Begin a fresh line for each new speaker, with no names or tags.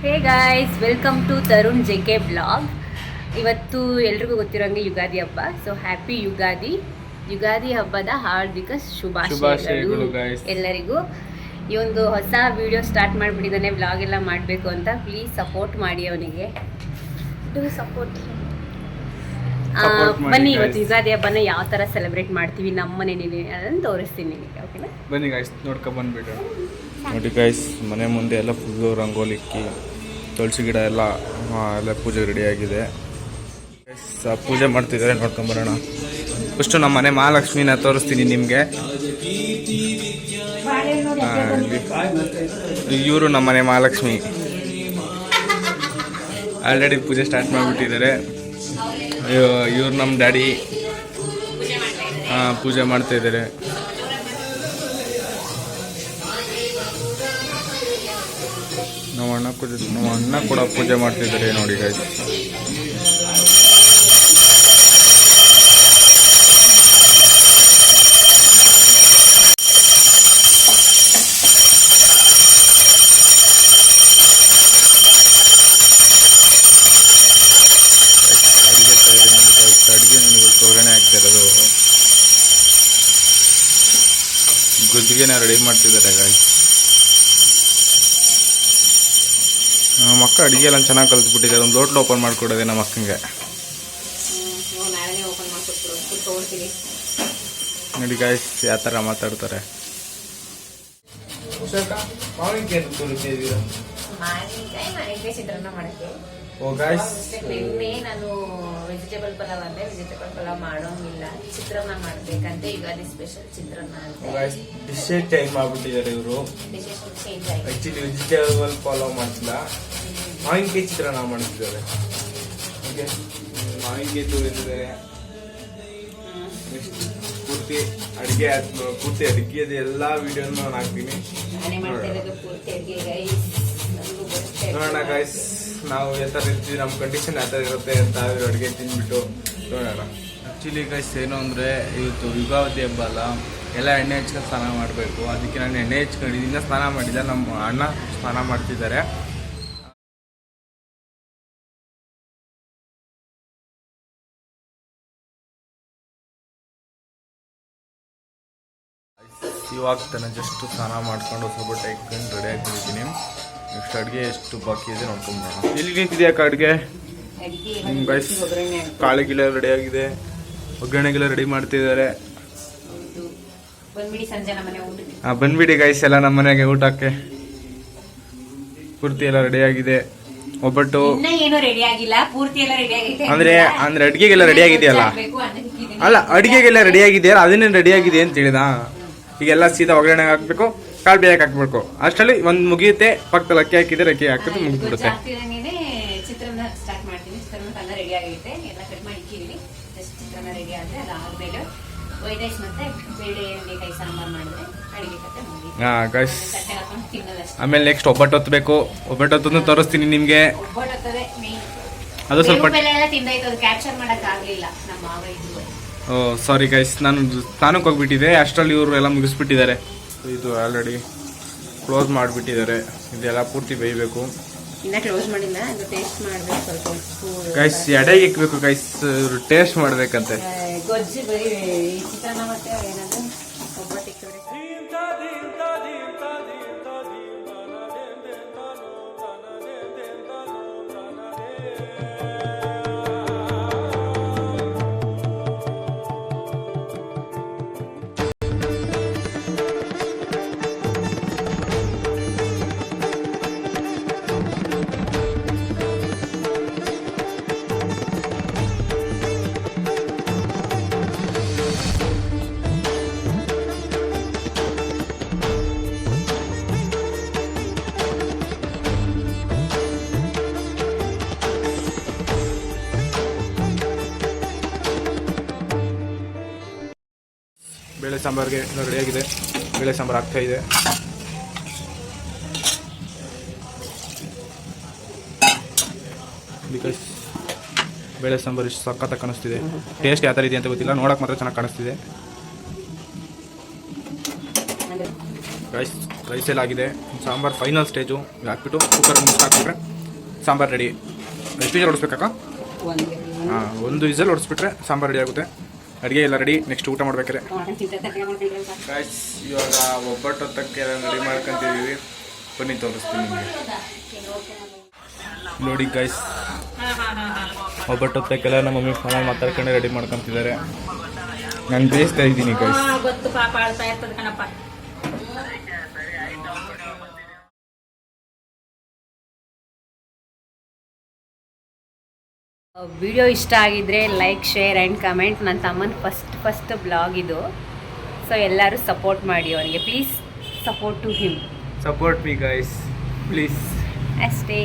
Hey guys, welcome to Tarun JK blog. ಇವತ್ತು ಎಲ್ರಿಗೂ ಗೊತ್ತಿರೋಂಗೆ ಯುಗಾದಿ ಹಬ್ಬ. So happy Ugadi. ಯುಗಾದಿ ಹಬ್ಬದ ಹಾರ್ದಿಕ ಶುಭಾಶಯಗಳು ಎಲ್ಲರಿಗೂ. ಈ ಒಂದು ಹೊಸ ವಿಡಿಯೋ ಸ್ಟಾರ್ಟ್ ಮಾಡಿಬಿಟ್ಟಿದ್ದಾನೆ, ಬ್ಲಾಗ್ ಎಲ್ಲ ಮಾಡಬೇಕು ಅಂತ. ಪ್ಲೀಸ್ ಸಪೋರ್ಟ್ ಮಾಡಿ ಅವನಿಗೆ. ಬನ್ನಿ, ಇವತ್ತು ಯುಗಾದಿ ಹಬ್ಬನ ಯಾವ ಥರ ಸೆಲೆಬ್ರೇಟ್ ಮಾಡ್ತೀವಿ ನಮ್ಮ ಮನೇಲಿ ಅದನ್ನು ತೋರಿಸ್ತೀನಿ ನಿಮಗೆ. ಓಕೆನಾ?
ಬನ್ನಿ ಗಾಯ್ಸ್, ನೋಡ್ಕೊ ಬಂದ್ಬಿಟ್ಟು. ನೋಡಿ ಗಾಯ್ಸ್, ಮನೆ ಮುಂದೆ ಎಲ್ಲ ಫುಲ್ಲು ರಂಗೋಲಿ ಇಕ್ಕಿ ತುಳಸಿ ಗಿಡ ಎಲ್ಲ ಪೂಜೆ ರೆಡಿಯಾಗಿದೆ. ಪೂಜೆ ಮಾಡ್ತಿದ್ದಾರೆ, ನೋಡ್ಕೊಂಬರೋಣ. ಫಸ್ಟು ನಮ್ಮ ಮನೆ ಮಹಾಲಕ್ಷ್ಮಿನ ತೋರಿಸ್ತೀನಿ ನಿಮಗೆ. ಇವರು ನಮ್ಮ ಮನೆ ಮಹಾಲಕ್ಷ್ಮಿ. ಆಲ್ರೆಡಿ ಪೂಜೆ ಸ್ಟಾರ್ಟ್ ಮಾಡಿಬಿಟ್ಟಿದ್ದಾರೆ. ಇವ್ರು ನಮ್ಮ ಡ್ಯಾಡಿ ಪೂಜೆ ಮಾಡ್ತಾ ಇದ್ದಾರೆ. ನಮ್ಮ ಅಣ್ಣ ಕೂಡ ಪೂಜೆ ಮಾಡ್ತಿದ್ದಾರೆ ನೋಡಿ ಗಾಯ್ಸ್. ಅಡುಗೆ ನನಗೆ ಒಗ್ಗರಣೆ ಆಗ್ತಿರೋದು, ಗುಜ್ಜಿಗೆನ ರೆಡಿ ಮಾಡ್ತಿದ್ದಾರೆ ಗಾಯ್ಸ್. ನಮ್ಮ ಅಕ್ಕ ಅಡುಗೆ ಎಲ್ಲ ಚೆನ್ನಾಗಿ ಕಲ್ತ್ಬಿಟ್ಟಿದ್ದಾರೆ. ಒಂದು ಹೋಟ್ಲ್ ಓಪನ್ ಮಾಡಿಕೊಡೋದೆ ನಮ್ಮ ಅಕ್ಕಂಗೆ. ನೋಡಿ ಗಾಯ್ಸ್ ಯಾವ ಥರ ಮಾತಾಡ್ತಾರೆ.
ನಿನ್ನೆ ನಾನು ವೆಜಿಟೇಬಲ್ ಪಲಾವ್ ಅಂದೆ, ವೆಜಿಟೇಬಲ್ ಪಲಾವ್ ಮಾಡೋಂಗಿಲ್ಲ, ಚಿತ್ರಾನ್ನ ಮಾಡ್ಬೇಕಂತ. ಯುಗಾದಿ ಸ್ಪೆಷಲ್ ಚಿತ್ರಾನ್ನ ಅಂತ
ಡಿಶ್ ಚೇಂಜ್ ಮಾಡ್ಬಿಟ್ಟಿದ್ದಾರೆ ಇವರು. ಆಕ್ಚುಲಿ ವೆಜಿಟೇಬಲ್ ಪಲಾವ್ ಮಾಡ್ತಿಲ್ಲ, ಮಾವಿನಕಾಯಿ ಚಿತ್ರಾನ್ನ ಮಾಡ್ತಿದ್ದಾರೆ. ಓಕೆ, ಮಾವಿನಕಾಯಿ ತೋರಿಸಿದ್ದಾರೆ. ಪೂರ್ತಿ ಅಡುಗೆದು ಎಲ್ಲ ವಿಡಿಯೋನ ನಾನು ಹಾಕ್ತೀನಿ, ನೋಡೋಣ ಗಾಯ್ಸ್. ನಾವು ಯಾವ ಥರ ಇರ್ತೀವಿ, ನಮ್ಮ ಕಂಡೀಷನ್ ಯಾವ ಥರ ಇರುತ್ತೆ ಅಂತ ಅಡುಗೆ ತಿಂದ್ಬಿಟ್ಟು ನೋಡೋಣ. ಆ್ಯಕ್ಚುಲಿ ಗೈಸ್ ಏನು ಅಂದರೆ, ಇವತ್ತು ಯುಗಾದಿ ಹಬ್ಬ ಅಲ್ಲ, ಎಲ್ಲ ಎಣ್ಣೆ ಹಚ್ಕೊಂಡು ಸ್ನಾನ ಮಾಡಬೇಕು. ಅದಕ್ಕೆ ನಾನು ಎಣ್ಣೆ ಹಚ್ಕೊಂಡಿದ್ದೀನಿ, ಸ್ನಾನ ಮಾಡಿದ್ದೆ. ನಮ್ಮ ಅಣ್ಣ ಸ್ನಾನ ಮಾಡ್ತಿದ್ದಾರೆ. ಇವಾಗ ತಾನೆ ಜಸ್ಟ್ ಸ್ನಾನ ಮಾಡ್ಕೊಂಡು ಸ್ವಲ್ಪ ಟೈಕೊಂಡು ರೆಡಿ ಆಗಿದ್ದೀನಿ. ನೆಕ್ಸ್ಟ್ ಅಡುಗೆ ಎಷ್ಟು ಬಾಕಿ ಇದೆ ನೋಡ್ಕೊಂಡ್ಬರೋಣ. ಎಲ್ಲಿ ನಿಂತಿದೆ ಅಕ್ಕ ಅಡುಗೆ? ಗೈಸ್, ಕಾಳಿಗೆಲ್ಲ ರೆಡಿ ಆಗಿದೆ, ಒಗ್ಗರಣೆಗೆಲ್ಲ ರೆಡಿ ಮಾಡ್ತಿದ್ದಾರೆ. ಬಂದ್ಬಿಡಿ ಗೈಸ್, ಎಲ್ಲ ನಮ್ಮ ಮನೆಗೆ ಊಟಕ್ಕೆ. ಪೂರ್ತಿ ಎಲ್ಲ ರೆಡಿ ಆಗಿದೆ. ಒಬ್ಬಟ್ಟು ಅಂದ್ರೆ ಅಡುಗೆಗೆಲ್ಲ ರೆಡಿ ಆಗಿದೆಯಲ್ಲ, ಅಲ್ಲ ಅಡುಗೆಗೆಲ್ಲ ರೆಡಿ ಆಗಿದೆಯಲ್ಲ, ಅದನ್ನೇನು ರೆಡಿ ಆಗಿದೆ ಅಂತ ಹೇಳಿದ. ಈಗೆಲ್ಲ ಸೀದಾ ಒಗ್ಗರಣೆ ಹಾಕ್ಬೇಕು, ಕಾಳು ಬೇಯಕ್ಕೆ ಹಾಕ್ಬೇಕು. ಅಷ್ಟರಲ್ಲಿ ಒಂದು ಮುಗಿಯುತ್ತೆ. ಪಕ್ಕದಲ್ಲಿ ಅಕ್ಕಿ ಹಾಕಿದ್ರೆ ಅಕ್ಕಿ ಹಾಕಿದ್ರೆ ಮುಗಿದ್ಬಿಡುತ್ತೆ. ಆಮೇಲೆ ನೆಕ್ಸ್ಟ್ ಒಬ್ಬಟ್ಟು ಹೊತ್ತಬೇಕು. ಒಬ್ಬಟ್ಟು ಹೊತ್ತನ್ನು ತೋರಿಸ್ತೀನಿ ನಿಮ್ಗೆ. ಅದು ಸ್ವಲ್ಪ ಸಾರಿ ಗೈಸ್, ನಾನು ಸ್ನಾನಕ್ಕೆ ಹೋಗ್ಬಿಟ್ಟಿದ್ದೆ. ಅಷ್ಟರಲ್ಲಿ ಇವರು ಎಲ್ಲ ಮುಗಿಸ್ಬಿಟ್ಟಿದ್ದಾರೆ. ಇದು ಆಲ್ರೆಡಿ ಕ್ಲೋಸ್ ಮಾಡಿಬಿಟ್ಟಿದ್ದಾರೆ. ಇದೆಲ್ಲ ಪೂರ್ತಿ ಬೇಯಬೇಕು. ಗೈಸ್ ಎಡೆಗೆ ಇಕ್ಬೇಕು ಗೈಸ್, ಇವರು ಟೇಸ್ಟ್ ಮಾಡ್ಬೇಕಂತೆ. ಬೇಳೆ ಸಾಂಬಾರಿಗೆ ರೆಡಿಯಾಗಿದೆ. ಬೇಳೆ ಸಾಂಬಾರು ಆಗ್ತಾ ಇದೆ. ಬಿಕಾಸ್ ಬೇಳೆ ಸಾಂಬಾರು ಇಷ್ಟು ಸಖತ್ತಾಗಿ ಕಾಣಿಸ್ತಿದೆ. ಟೇಸ್ಟ್ ಯಾವ ಥರ ಇದೆ ಅಂತ ಗೊತ್ತಿಲ್ಲ, ನೋಡೋಕೆ ಮಾತ್ರ ಚೆನ್ನಾಗಿ ಕಾಣಿಸ್ತಿದೆ. ಗೈಸ್ ರೈಸ್ ಎಲ್ಲ ಆಗಿದೆ. ಸಾಂಬಾರು ಫೈನಲ್ ಸ್ಟೇಜು ಹಾಕ್ಬಿಟ್ಟು ಕುಕ್ಕರ್ ಮುಚ್ಚಿ ಹಾಕ್ಬಿಟ್ರೆ ಸಾಂಬಾರು ರೆಡಿ. ಎಷ್ಟು ವಿಸಲ್ ಹೊಡಿಸ್ಬೇಕಾಕ? ಹಾಂ, 1 ವಿಸಲ್ ಹೊಡಿಸ್ಬಿಟ್ರೆ ಸಾಂಬಾರು ರೆಡಿ ಆಗುತ್ತೆ. ಅಡುಗೆ ಎಲ್ಲ ರೆಡಿ. ನೆಕ್ಸ್ಟ್ ಊಟ ಮಾಡ್ಬೇಕಾರೆ ಗಾಯ್ಸ್ ಇವಾಗ ಒಬ್ಬಟ್ಟು ಹೊತ್ತಕ್ಕೆ ರೆಡಿ ಮಾಡ್ಕೊಂತಿದ್ದೀವಿ. ಬನ್ನಿ ತೋರಿಸ್ತೀನಿ ನಿಮಗೆ. ನೋಡಿ ಗಾಯ್ಸ್, ಒಬ್ಬಟ್ಟು ಹೊತ್ತಕ್ಕೆಲ್ಲ ನಮ್ಮ ಮಮ್ಮಿ ಫೋನಲ್ಲಿ ಮಾತಾಡ್ಕೊಂಡು ರೆಡಿ ಮಾಡ್ಕೊಂತಿದ್ದಾರೆ. ನಾನು ಬೇಯಿಸ್ತಾ ಇದ್ದೀನಿ ಗಾಯ್ಸ್.
ವಿಡಿಯೋ ಇಷ್ಟ ಆಗಿದ್ರೆ ಲೈಕ್, ಶೇರ್ ಆ್ಯಂಡ್ ಕಮೆಂಟ್. ನನ್ನ ತಮ್ಮನ ಫಸ್ಟ್ ಬ್ಲಾಗ್ ಇದು. ಸೊ ಎಲ್ಲರೂ ಸಪೋರ್ಟ್ ಮಾಡಿ ಅವನಿಗೆ. Please support to him.
Support me guys please.
ಅಷ್ಟೇ.